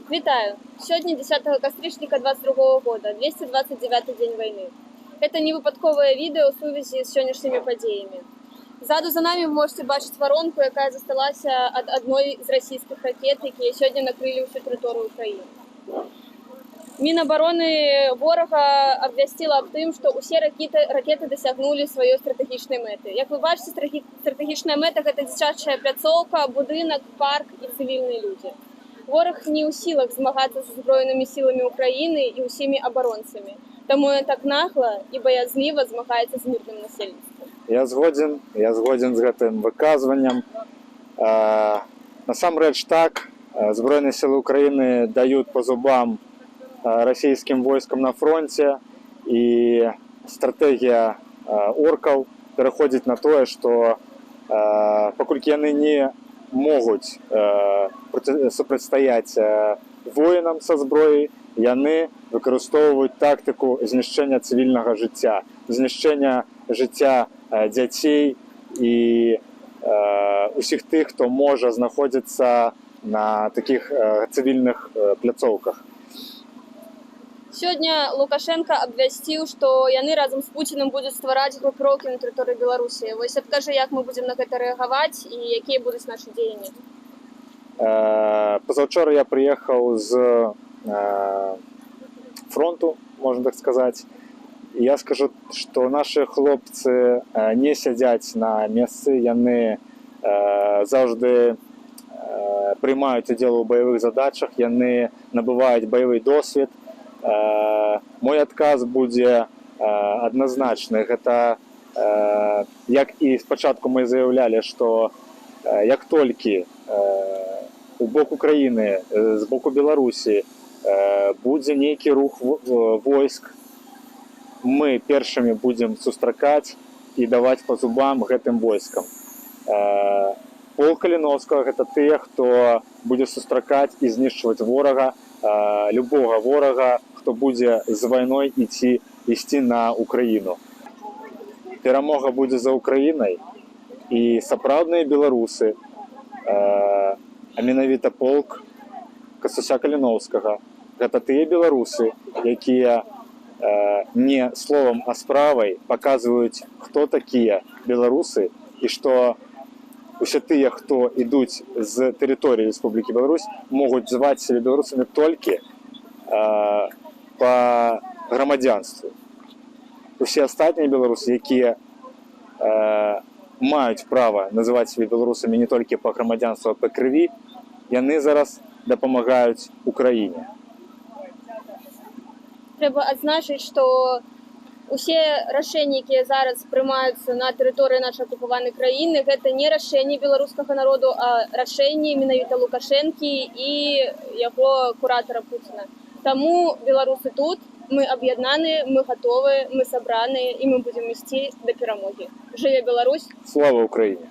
Витаю! Сегодня 10 кастрычніка 22 года, 229-й день войны. Это не выпадковое видео в сувязі з сённяшнімі падзеямі. Ззаду за нами вы можете бачыць варонку, якая засталася ад адной з расійскіх ракет, якія сёння накрылі ўсю тэрыторыю Украіны. Мінабароны ворага абвясціла аб тым, што ўсе ракеты дасягнулі сваёй стратэгічнай мэты. Як вы бачыце, стратэгічная мэта – гэта дзіцячая пляцоўка, будынак, парк і цывільныя людзі. Вораг не ў сілах змагацца з узброенымі сіламі Украіны і ўсімі абаронцамі. Таму ён так нагла і баязліва змагаецца з мірным насельніцтвам. Я згоден з гэтым выказваннем. Насамрэч так, Збройныя сілы Украіны даюць па зубам расійскім войскам на фронте, і стратэгія оркаў пераходзіць на тое, што паколькі яны не могуць супрацьстаяць воінам са зброяй, яны выкарыстоўваюць тактыку знішчэння цывільнага жыцця, знішчэння жыцця дзяцей і усіх тых, хто можа знаходзіцца на такіх цывільных пляцоўках. Сёння Лукашенко абвясціў, што яны разам з Пуцінам будуць ствараць групіроўкі на тэрыторыі Беларусі. Вось адкажы, як мы будзем на гэта рэагаваць і якія будуць нашы дзеянні? Пазаўчора я прыехаў з фронту, можна так сказаць. Я скажу, што нашы хлопцы не сядзяць на месцы, яны заўжды прымаюць удзел у баявых задачах, яны набываюць баявы досвед. Мой адказ будзе адназначны. Гэта, як і спачатку мы заяўлялі, што як толькі у бок Украіны, з боку Беларусі будзе нейкі рух войск, мы першымі будзем сустракаць і даваць па зубам гэтым войскам. Полк Каліновскага – гэта тыя, хто будзе сустракаць і знішчваць ворага, любога ворага, хто будзе з вайной ісці на Украіну. Перамога будзе за Украінай, і сапраўдныя беларусы, а менавіта полк Касуся Каліновскага, гэта тыя беларусы, якія не словам, а справай паказваюць, хто такія беларусы, і што усе тыя, хто ідуць з тэрыторыі Рэспублікі Беларусь, могуць зваць сябе беларусамі толькі па грамадзянству. Усе астатнія беларусы, якія маюць права называць сябе беларусамі не толькі па грамадзянству, а па крыві, яны зараз дапамагаюць Украіне. Трэба адзначыць, што усе рашэнні, якія зараз прымаюцца на тэрыторыі нашай акупаванай краіны, гэта не рашэнні беларускага народу, а рашэнні менавіта Лукашэнкі і яго куратара Пуціна. Таму беларусы тут, мы аб'яднаныя, мы гатовыя, мы сабраныя і мы будзем ісці да перамогі. Жыве Беларусь! Слава Украіне!